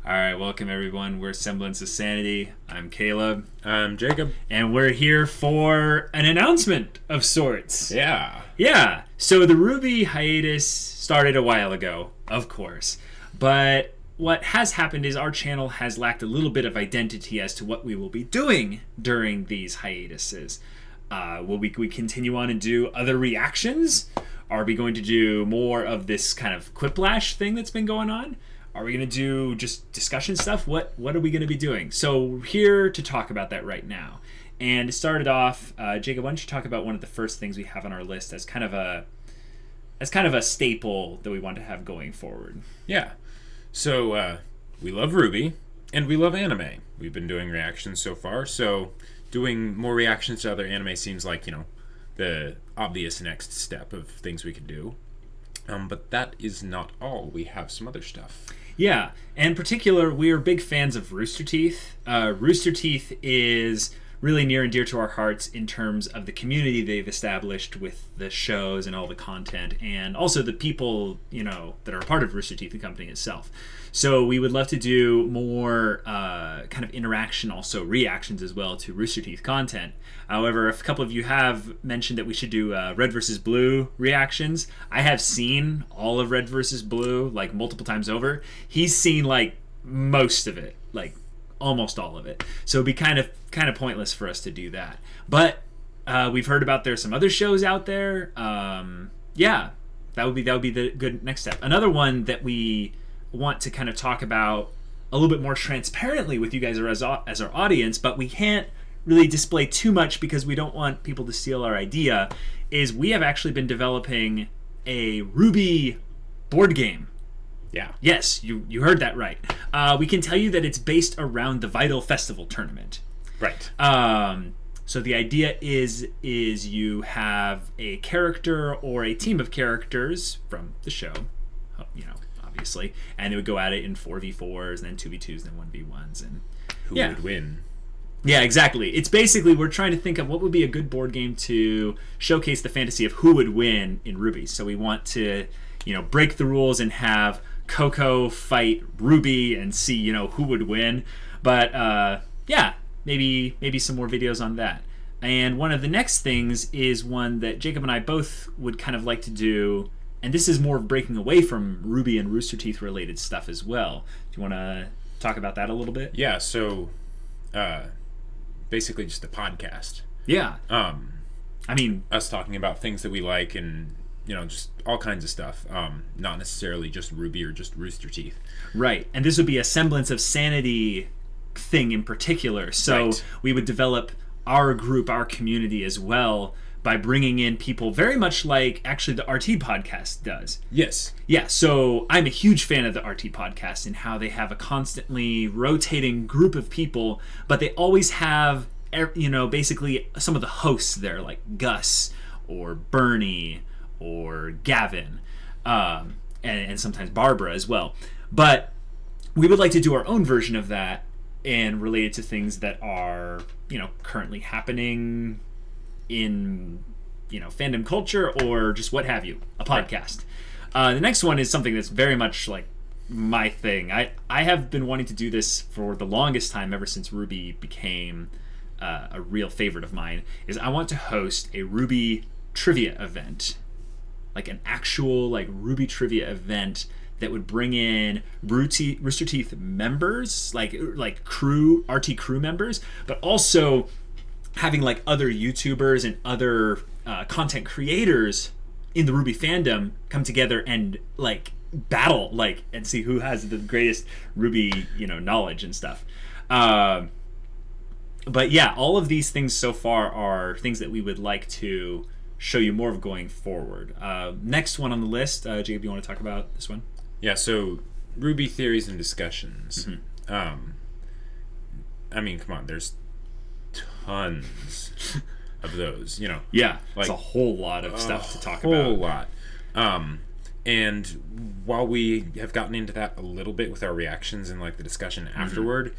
All right, welcome everyone. We're Semblance of Sanity. I'm Caleb. I'm Jacob. And we're here for an announcement of sorts. Yeah. Yeah. So the RWBY hiatus started a while ago, of course. But what has happened is our channel has lacked a little bit of identity as to what we will be doing during these hiatuses. Will we continue on and do other reactions? Are we going to do more of this kind of quiplash thing that's been going on? Are we going to do just discussion stuff? What are we going to be doing? So we're here to talk about that right now. And to start it off, Jacob, why don't you talk about one of the first things we have on our list as kind of a staple that we want to have going forward? Yeah. So we love RWBY and we love anime. We've been doing reactions so far, so doing more reactions to other anime seems like, the obvious next step of things we could do. But that is not all. We have some other stuff. Yeah, and in particular, we are big fans of Roosterteeth. Roosterteeth is really near and dear to our hearts in terms of the community they've established with the shows and all the content, and also the people, that are a part of Roosterteeth, the company itself. So we would love to do more kind of interaction, also reactions as well to Roosterteeth content. However, a couple of you have mentioned that we should do Red vs. Blue reactions. I have seen all of Red vs. Blue, like, multiple times over. He's seen, like, most of it, like, almost all of it. So it'd be kind of pointless for us to do that. But we've heard about there's some other shows out there. Yeah, that would be the good next step. Another one that we want to kind of talk about a little bit more transparently with you guys as our audience, but we can't really display too much because we don't want people to steal our idea, is we have actually been developing a RWBY board game. Yeah. Yes, you heard that right. We can tell you that it's based around the Vital Festival tournament. Right. So the idea is you have a character or a team of characters from the show, obviously, and they would go at it in 4v4s, and then 2v2s, and then 1v1s, and Who would win? Yeah, exactly. It's basically, we're trying to think of what would be a good board game to showcase the fantasy of who would win in RWBY. So we want to, break the rules and have Coco fight RWBY and see, who would win. But yeah, maybe some more videos on that. And one of the next things is one that Jacob and I both would kind of like to do, and this is more of breaking away from RWBY and Roosterteeth related stuff as well. Do you want to talk about that a little bit? Yeah, so basically just a podcast. Yeah. I mean, us talking about things that we like and just all kinds of stuff. Not necessarily just RWBY or just Roosterteeth. Right. And this would be a Semblance of Sanity thing in particular. So right. We would develop our group, our community as well, by bringing in people very much like actually the RT podcast does. Yes. Yeah, so I'm a huge fan of the RT podcast and how they have a constantly rotating group of people, but they always have, basically some of the hosts there, like Gus or Bernie or Gavin, and sometimes Barbara as well. But we would like to do our own version of that and relate it to things that are, currently happening in, fandom culture or just what have you, a podcast. The next one is something that's very much like my thing. I have been wanting to do this for the longest time, ever since RWBY became a real favorite of mine, is I want to host a RWBY trivia event. Like an actual RWBY trivia event that would bring in Roosterteeth members, like crew, RT crew members, but also having other YouTubers and other content creators in the RWBY fandom come together and battle and see who has the greatest RWBY knowledge and stuff. But yeah, all of these things so far are things that we would like to show you more of going forward. Next one on the list, Jacob, you want to talk about this one? Yeah, so RWBY theories and discussions. Mm-hmm. I mean, come on, there's tons of those, Yeah, it's a whole lot of stuff to talk about. A whole lot. And while we have gotten into that a little bit with our reactions and the discussion afterward,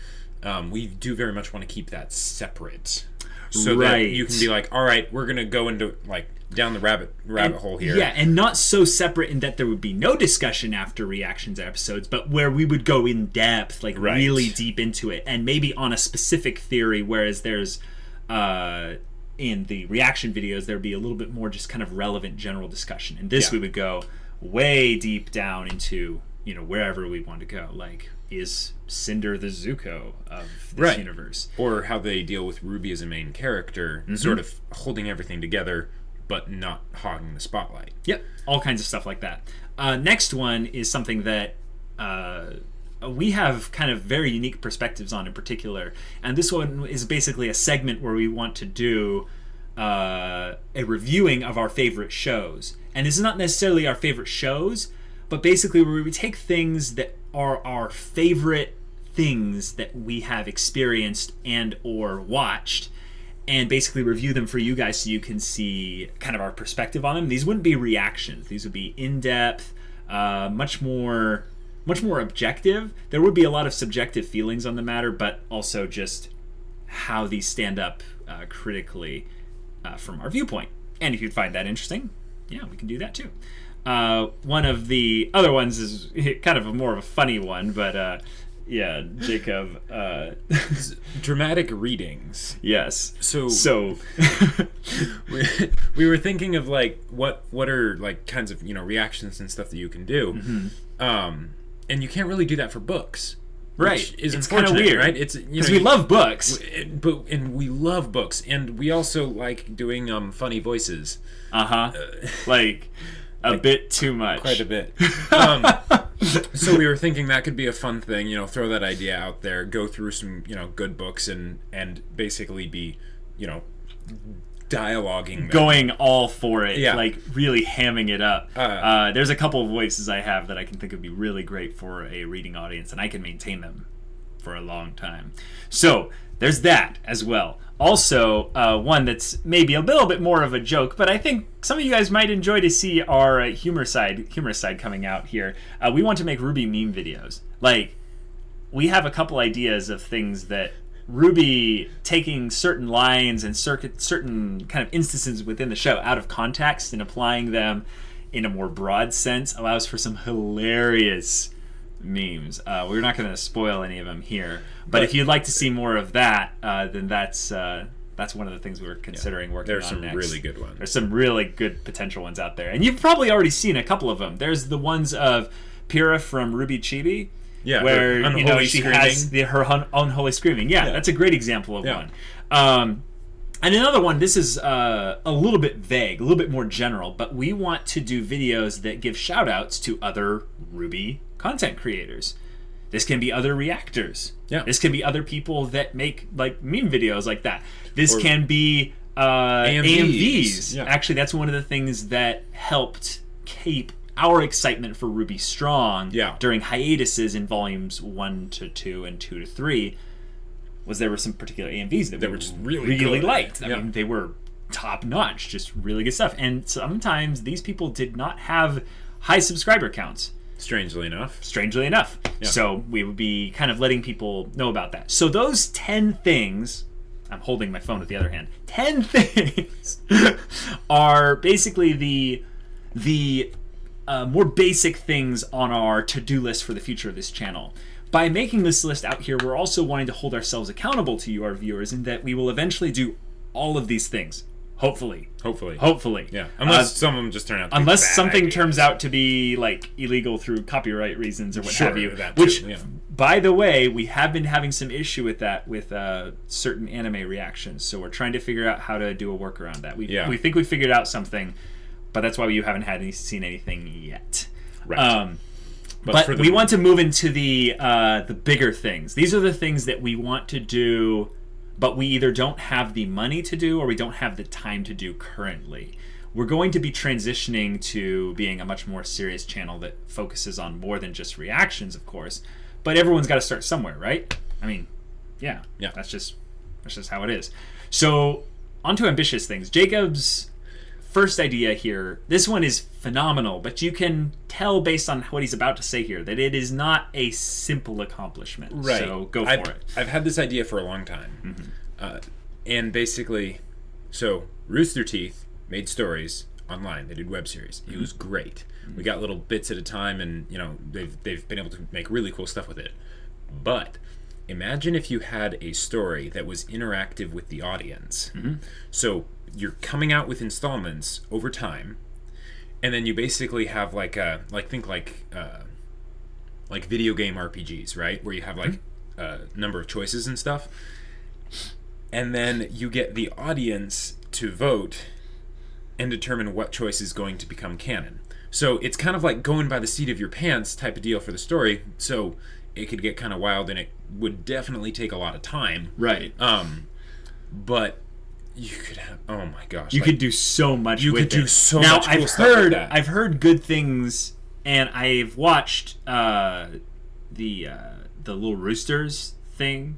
we do very much want to keep that separate. So that you can be all right, we're going to go into down the rabbit hole here. Yeah, and not so separate in that there would be no discussion after reactions episodes, but where we would go in depth, like really deep into it, and maybe on a specific theory, whereas there's in the reaction videos there'd be a little bit more just kind of relevant general discussion. In this we would go way deep down into, you know, wherever we want to go, like, is Cinder the Zuko of this universe, or how they deal with RWBY as a main character, sort of holding everything together but not hogging the spotlight. Yep, all kinds of stuff like that. Next one is something that we have kind of very unique perspectives on in particular, and this one is basically a segment where we want to do a reviewing of our favorite shows. And this is not necessarily our favorite shows, but basically where we take things that are our favorite things that we have experienced and or watched, and basically review them for you guys so you can see kind of our perspective on them. These wouldn't be reactions. These would be in-depth, much more objective. There would be a lot of subjective feelings on the matter, but also just how these stand up critically from our viewpoint. And if you'd find that interesting, yeah, we can do that too. One of the other ones is kind of more of a funny one, but yeah, Jacob. Dramatic readings. Yes. So we were thinking of like what are like kinds of, you know, reactions and stuff that you can do, and you can't really do that for books. Right, it's kind of weird, right? It's because we love books, and we love books, and we also like doing funny voices. Like a bit too much, quite a bit. So we were thinking that could be a fun thing, you know, throw that idea out there, go through some, you know, good books, and basically be, you know, dialoguing them. Going all for it, like really hamming it up. There's a couple of voices I have that I can think would be really great for a reading audience, and I can maintain them for a long time. So there's that as well. Also, one that's maybe a little bit more of a joke, but I think some of you guys might enjoy to see our humorous side coming out here. We want to make RWBY meme videos. Like, we have a couple ideas of things that RWBY taking certain lines and certain kind of instances within the show out of context and applying them in a more broad sense allows for some hilarious memes. We're not going to spoil any of them here, but if you'd like to see more of that, then that's one of the things we're considering working on next. There's some really good ones. There's some really good potential ones out there, and you've probably already seen a couple of them. There's the ones of Pyrrha from RWBY Chibi. Yeah, where you know she has her unholy screaming. Yeah, that's a great example of one. And another one, this is a little bit vague, a little bit more general, but we want to do videos that give shout outs to other RWBY content creators. This can be other reactors. Yeah. This can be other people that make like meme videos like that. This can be AMVs. Yeah. Actually, that's one of the things that helped keep our excitement for RWBY strong during hiatuses in volumes 1 to 2 and 2 to 3 was there were some particular AMVs that we were just really liked. I mean, they were top notch, just really good stuff. And sometimes these people did not have high subscriber counts. Strangely enough. Yeah. So we would be kind of letting people know about that. So those 10 things, I'm holding my phone with the other hand, 10 things are basically the more basic things on our to-do list for the future of this channel. By making this list out here, we're also wanting to hold ourselves accountable to you, our viewers, in that we will eventually do all of these things. Hopefully. Yeah. Unless some of them just turn out to be unless bad something ideas. turns out to be like illegal through copyright reasons or what have you. Which, by the way, we have been having some issue with that with certain anime reactions. So we're trying to figure out how to do a workaround that. We think we figured out something, but that's why you haven't seen anything yet. Right. But we want to move into the bigger things. These are the things that we want to do, but we either don't have the money to do or we don't have the time to do currently. We're going to be transitioning to being a much more serious channel that focuses on more than just reactions, of course. But everyone's got to start somewhere, right? I mean, yeah. That's just how it is. So, on to ambitious things. Jacob's first idea here, this one is phenomenal, but you can tell based on what he's about to say here that it is not a simple accomplishment. Right. So go for it. I've had this idea for a long time. And basically, so Roosterteeth made stories online. They did web series. It was great. We got little bits at a time, and they've been able to make really cool stuff with it. But imagine if you had a story that was interactive with the audience. So you're coming out with installments over time, and then you basically have like video game RPGs, right? Where you have like a number of choices and stuff, and then you get the audience to vote and determine what choice is going to become canon. So it's kind of like going by the seat of your pants type of deal for the story. So it could get kind of wild, and it would definitely take a lot of time. Right. But you could have, oh my gosh, you could do so much. You with could do it. so now, much cool stuff with that. I've heard good things, and I've watched the little roosters thing,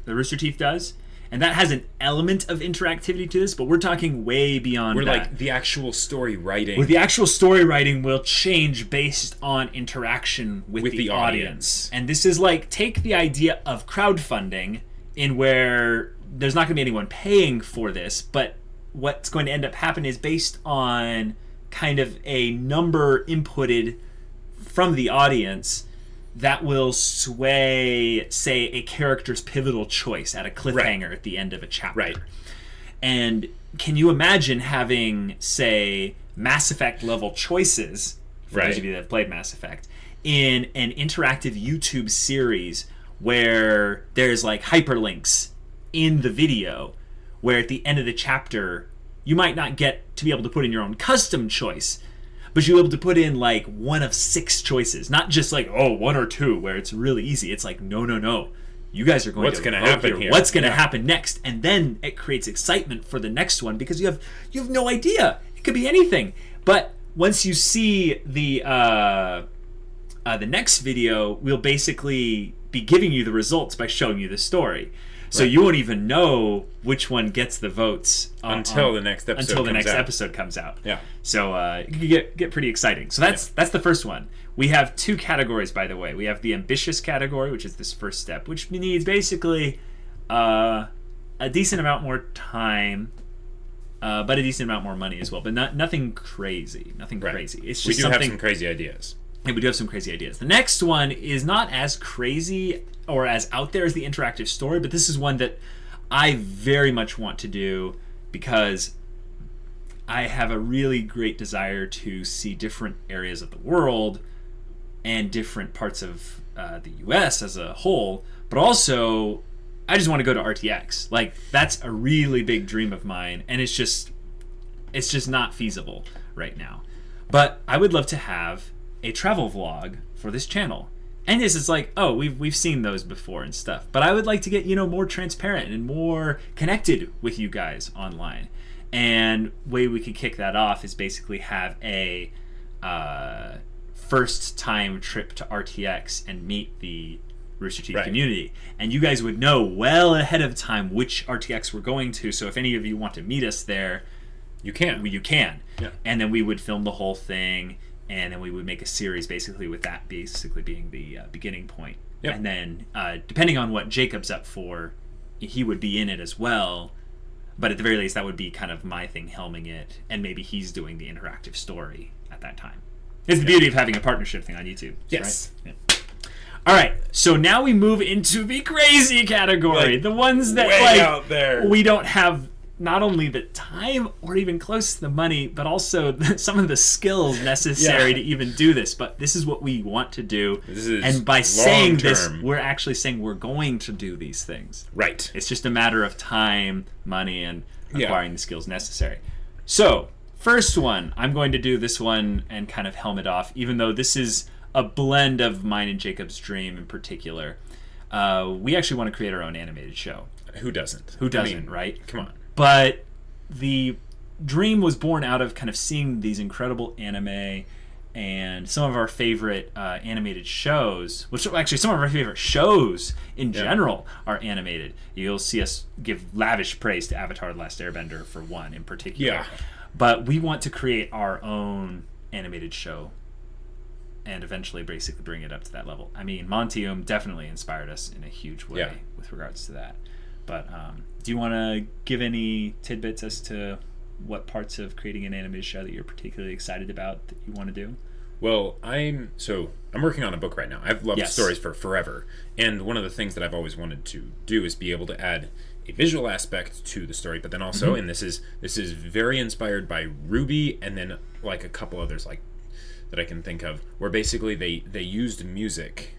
the Roosterteeth does. And that has an element of interactivity to this, but we're talking way beyond that. Like the actual story writing. Where the actual story writing will change based on interaction with the audience. And this is like, take the idea of crowdfunding in where there's not going to be anyone paying for this, but what's going to end up happening is based on kind of a number inputted from the audience that will sway, say, a character's pivotal choice at a cliffhanger at the end of a chapter. Right. And can you imagine having, say, Mass Effect level choices, for those of you that have played Mass Effect, in an interactive YouTube series where there's like hyperlinks in the video, where at the end of the chapter, you might not get to be able to put in your own custom choice, but you're able to put in like one of 6 choices, not just like, 1 or 2, where it's really easy. It's like, no. You guys are going What's to going to happen here? What's going to happen next? And then it creates excitement for the next one because you have no idea. It could be anything. But once you see the next video, we'll basically be giving you the results by showing you the story. So you won't even know which one gets the votes until the next episode comes out. Yeah. So it can get pretty exciting. So that's the first one. We have 2 categories, by the way. We have the ambitious category, which is this first step, which needs basically a decent amount more time, but a decent amount more money as well. But nothing crazy. Nothing crazy. It's just have some crazy ideas. And we do have some crazy ideas. The next one is not as crazy or as out there as the interactive story, but this is one that I very much want to do because I have a really great desire to see different areas of the world and different parts of the US as a whole, but also I just want to go to RTX. Like, that's a really big dream of mine, and it's just not feasible right now. But I would love to have a travel vlog for this channel. And this is like, we've seen those before and stuff. But I would like to get, more transparent and more connected with you guys online. And way we could kick that off is basically have a first time trip to RTX and meet the Roosterteeth community. And you guys would know well ahead of time which RTX we're going to. So if any of you want to meet us there, you can. Yeah. And then we would film the whole thing. And then we would make a series basically with that basically being the beginning point. Yep. And then depending on what Jacob's up for, he would be in it as well. But at the very least, that would be kind of my thing, helming it. And maybe he's doing the interactive story at that time. It's the beauty of having a partnership thing on YouTube. Yes. Right? Yeah. All right. So now we move into the crazy category. The ones that way out there. We don't have not only the time or even close to the money, but also some of the skills necessary to even do this. But this is what we want to do. And by saying this, we're actually saying we're going to do these things. Right. It's just a matter of time, money, and acquiring the skills necessary. So, first one, I'm going to do this one and kind of helm it off, even though this is a blend of mine and Jacob's dream in particular. We actually want to create our own animated show. Who doesn't? Right? Come on. But the dream was born out of kind of seeing these incredible anime and some of our favorite animated shows, which actually some of our favorite shows in general are animated. You'll see us give lavish praise to Avatar: The Last Airbender for one in particular. Yeah. But we want to create our own animated show and eventually basically bring it up to that level. I mean, Montium definitely inspired us in a huge way with regards to that. But do you want to give any tidbits as to what parts of creating an animated show that you're particularly excited about that you want to do? Well, I'm working on a book right now. I've loved Yes. stories for forever, and one of the things that I've always wanted to do is be able to add a visual aspect to the story, but then also, and this is very inspired by RWBY, and then like a couple others like that I can think of, where basically they used music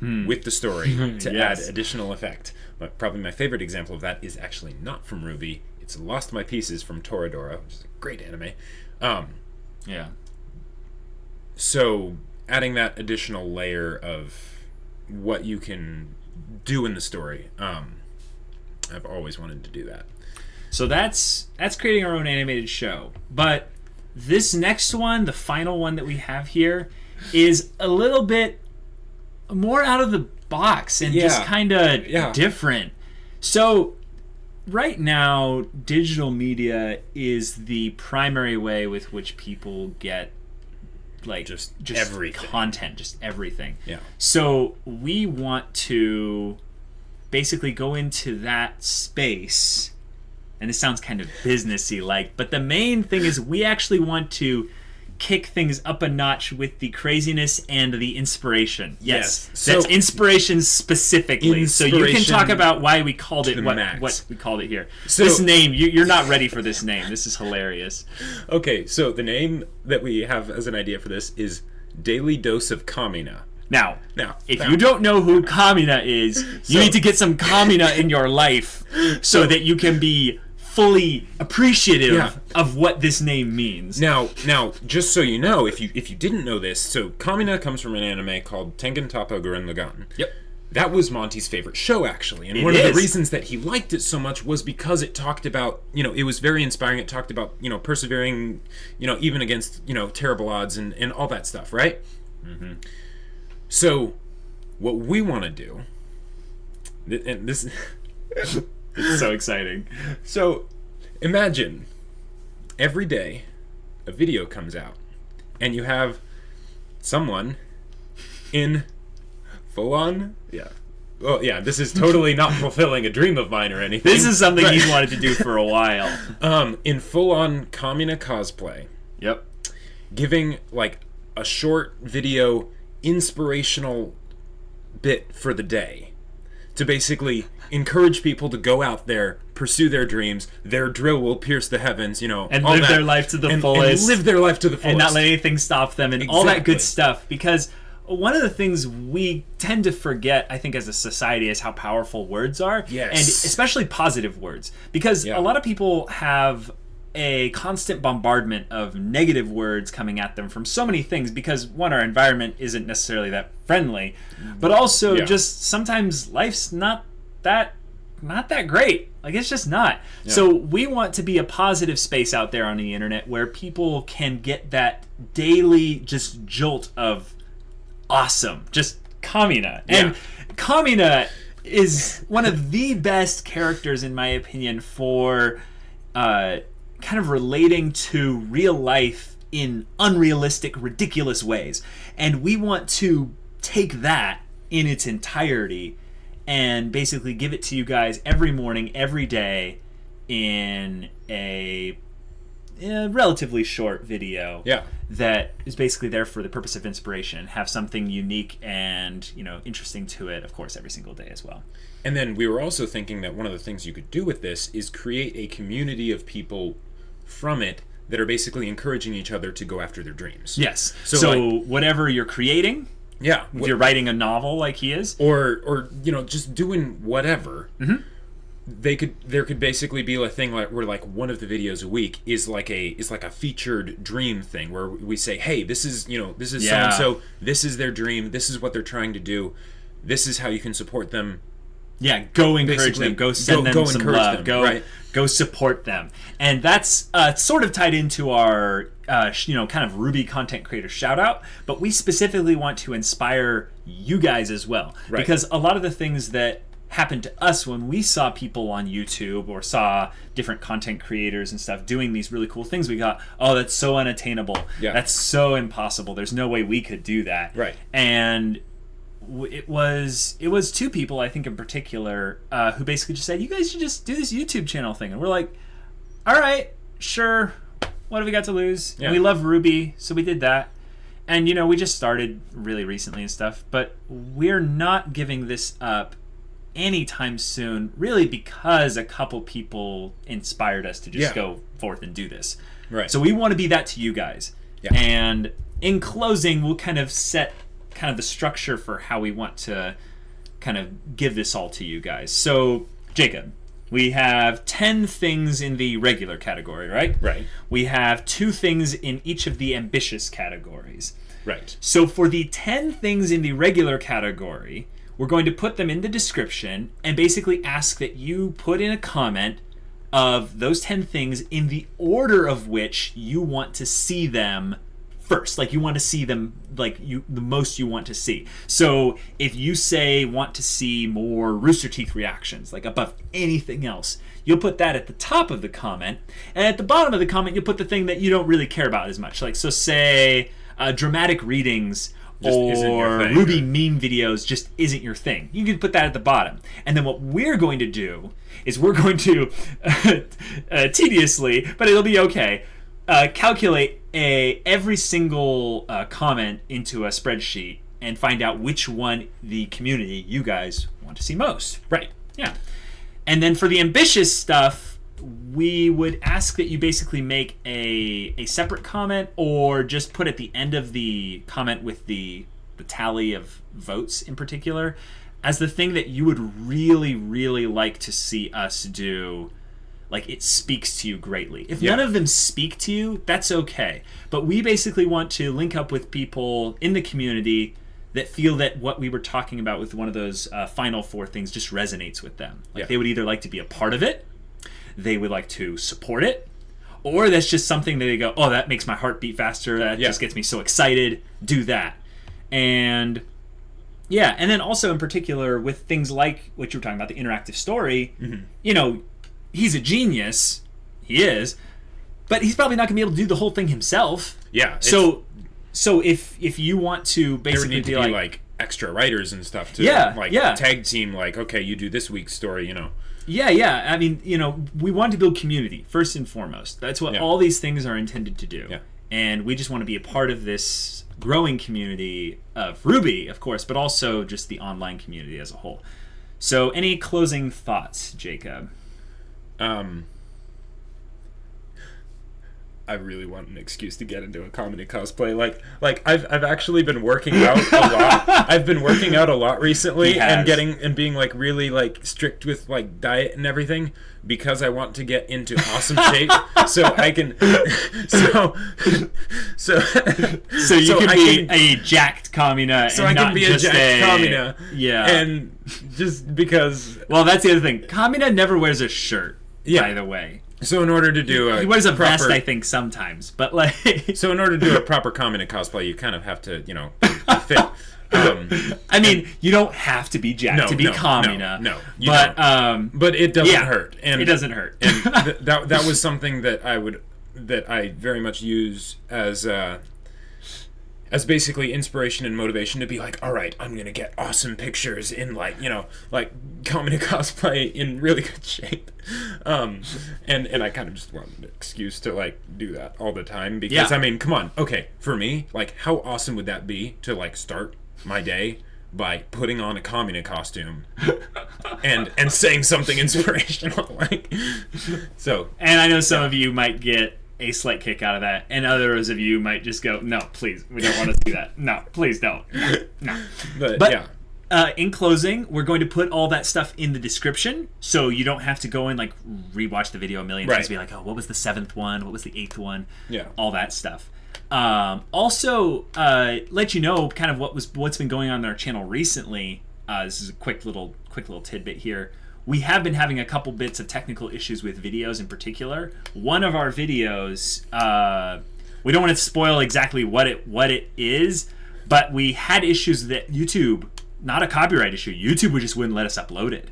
with the story to Yes. add additional effect. But probably my favorite example of that is actually not from RWBY. It's Lost My Pieces from Toradora, which is a great anime. Yeah. So adding that additional layer of what you can do in the story, I've always wanted to do that. So that's creating our own animated show. But this next one, the final one that we have here, is a little bit more out of the box and just kind of different. So right now, digital media is the primary way with which people get like just everything. Content, just everything. Yeah. So we want to basically go into that space, and it sounds kind of businessy like, but the main thing is we actually want to kick things up a notch with the craziness and the inspiration. Yes. So, that's inspiration specifically. So you can talk about why we called it what we called it here. So, this name, you're not ready for this name. This is hilarious. Okay, so the name that we have as an idea for this is Daily Dose of Kamina. Now, if you don't know who Kamina is, you need to get some Kamina in your life so that you can be fully appreciative of what this name means. Now, just so you know, if you didn't know this, so Kamina comes from an anime called Tengen Toppa Gurren Lagann. Yep. That was Monty's favorite show, actually. And one of the reasons that he liked it so much was because it talked about, it was very inspiring. It talked about, persevering, even against, terrible odds and all that stuff, right? Mm-hmm. So, what we want to do, and this... It's so exciting. So, imagine every day a video comes out and you have someone in full-on... Yeah. Well, yeah, this is totally not fulfilling a dream of mine or anything. This is something he's wanted to do for a while. In full-on Kamina cosplay. Yep. Giving, like, a short video inspirational bit for the day to basically encourage people to go out there, pursue their dreams. Their drill will pierce the heavens, and live their life to the fullest, and live their life to the fullest, and not let anything stop them, and all that good stuff. Because one of the things we tend to forget, I think, as a society, is how powerful words are, yes, and especially positive words. Because a lot of people have a constant bombardment of negative words coming at them from so many things, because one, our environment isn't necessarily that friendly, but also just sometimes life's not that great. Like, it's just not. So we want to be a positive space out there on the internet where people can get that daily just jolt of awesome, just Kamina. And Kamina is one of the best characters, in my opinion, for kind of relating to real life in unrealistic, ridiculous ways. And we want to take that in its entirety and basically give it to you guys every morning, every day, in a relatively short video that is basically there for the purpose of inspiration, have something unique and interesting to it, of course, every single day as well. And then we were also thinking that one of the things you could do with this is create a community of people from it that are basically encouraging each other to go after their dreams. Yes. So whatever you're creating, if you're writing a novel like he is, or just doing whatever, there could basically be a thing like where, like, one of the videos a week is like a featured dream thing where we say, hey, this is so and so, this is their dream, this is what they're trying to do, this is how you can support them. Yeah, go encourage them. Go send them some love. Go support them. And that's sort of tied into our kind of RWBY content creator shout out. But we specifically want to inspire you guys as well, because a lot of the things that happened to us when we saw people on YouTube or saw different content creators and stuff doing these really cool things, we got, oh, that's so unattainable. Yeah. That's so impossible. There's no way we could do that. Right. And it was two people, I think, in particular, who basically just said, you guys should just do this YouTube channel thing. And we're like, all right, sure, what have we got to lose? Yeah. And we love RWBY, so we did that. And, we just started really recently and stuff, but we're not giving this up anytime soon, really, because a couple people inspired us to just go forth and do this. Right. So we want to be that to you guys. Yeah. And in closing, we'll kind of set kind of the structure for how we want to kind of give this all to you guys. So, Jacob, we have 10 things in the regular category, right? Right. We have 2 things in each of the ambitious categories. Right. So for the 10 things in the regular category, we're going to put them in the description and basically ask that you put in a comment of those 10 things in the order of which you want to see them first. Like, you want to see them the most you want to see. So if you say want to see more Roosterteeth reactions, like above anything else, you'll put that at the top of the comment, and at the bottom of the comment you'll put the thing that you don't really care about as much. Like, so say dramatic readings Just or RWBY meme videos just isn't your thing. You can put that at the bottom. And then what we're going to do is we're going to tediously, but it'll be okay, calculate every single comment into a spreadsheet and find out which one the community, you guys, want to see most. Right. Yeah. And then for the ambitious stuff, we would ask that you basically make a separate comment, or just put at the end of the comment with the tally of votes in particular as the thing that you would really, really like to see us do. Like, it speaks to you greatly. If none of them speak to you, that's okay. But we basically want to link up with people in the community that feel that what we were talking about with one of those final 4 things just resonates with them. Like, they would either like to be a part of it, they would like to support it, or that's just something that they go, oh, that makes my heart beat faster, that just gets me so excited, do that. And and then also in particular with things like what you were talking about, the interactive story, he's a genius, he is, but he's probably not going to be able to do the whole thing himself. Yeah. So if you want to basically there would need to be like extra writers and stuff too. Tag team, like, okay, you do this week's story, Yeah. I mean, we want to build community first and foremost. That's what all these things are intended to do. Yeah. And we just want to be a part of this growing community of RWBY, of course, but also just the online community as a whole. So, any closing thoughts, Jacob? I really want an excuse to get into a comedy cosplay. Like I've actually been working out a lot. I've been working out a lot recently and being like really like strict with like diet and everything because I want to get into awesome shape so I can so you can be a jacked Kamina, so I can be a jacked Kamina. Yeah. And just because, well, that's the other thing. Kamina never wears a shirt, by the way. So in order to do he wears a vest, I think, sometimes, but like. So in order to do a proper Kamina cosplay, you kind of have to, fit. I mean, you don't have to be jacked to be Kamina. No, but it doesn't hurt, and it doesn't hurt. And that was something that I very much use as basically inspiration and motivation to be like, all right, I'm gonna get awesome pictures in like Kamina cosplay in really good shape, and I kind of just want an excuse to like do that all the time because I mean, come on, okay, for me, like, how awesome would that be to like start my day by putting on a Kamina costume and saying something inspirational, like, so. And I know some of you might get a slight kick out of that, and others of you might just go, no, please, we don't want to see that. No, please don't. No. But in closing, we're going to put all that stuff in the description, so you don't have to go and like rewatch the video a million times, be like, oh, what was the 7th one? What was the 8th one? Yeah. All that stuff. Also, let you know kind of what's been going on our channel recently. This is a quick little tidbit here. We have been having a couple bits of technical issues with videos in particular. One of our videos, we don't want to spoil exactly what it is, but we had issues that YouTube, not a copyright issue, YouTube just wouldn't let us upload it.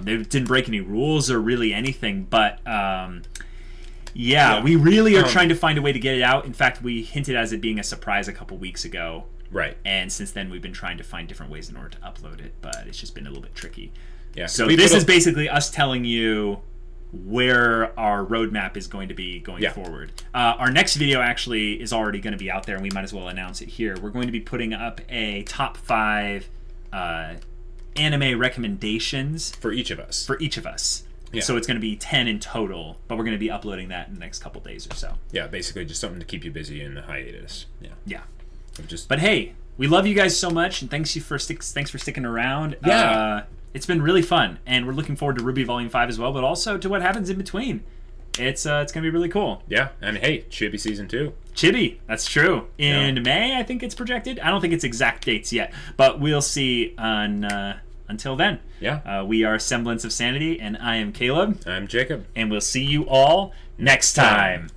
They didn't break any rules or really anything, but we really are trying to find a way to get it out. In fact, we hinted as it being a surprise a couple weeks ago. Right. And since then, we've been trying to find different ways in order to upload it, but it's just been a little bit tricky. Yeah. So this is basically us telling you, where our roadmap is going to be going forward. Our next video actually is already going to be out there, and we might as well announce it here. We're going to be putting up a top 5 anime recommendations for each of us. Yeah. So it's going to be 10 in total, but we're going to be uploading that in the next couple days or so. Yeah, basically just something to keep you busy in the hiatus. Yeah. But hey, we love you guys so much, and thanks for sticking around. Yeah. It's been really fun, and we're looking forward to RWBY Volume 5 as well, but also to what happens in between. It's going to be really cool. Yeah, and hey, Chibi Season 2. Chibi, that's true. In May, I think it's projected. I don't think it's exact dates yet, but we'll see until then. Yeah. We are Semblance of Sanity, and I am Caleb. I'm Jacob. And we'll see you all next time.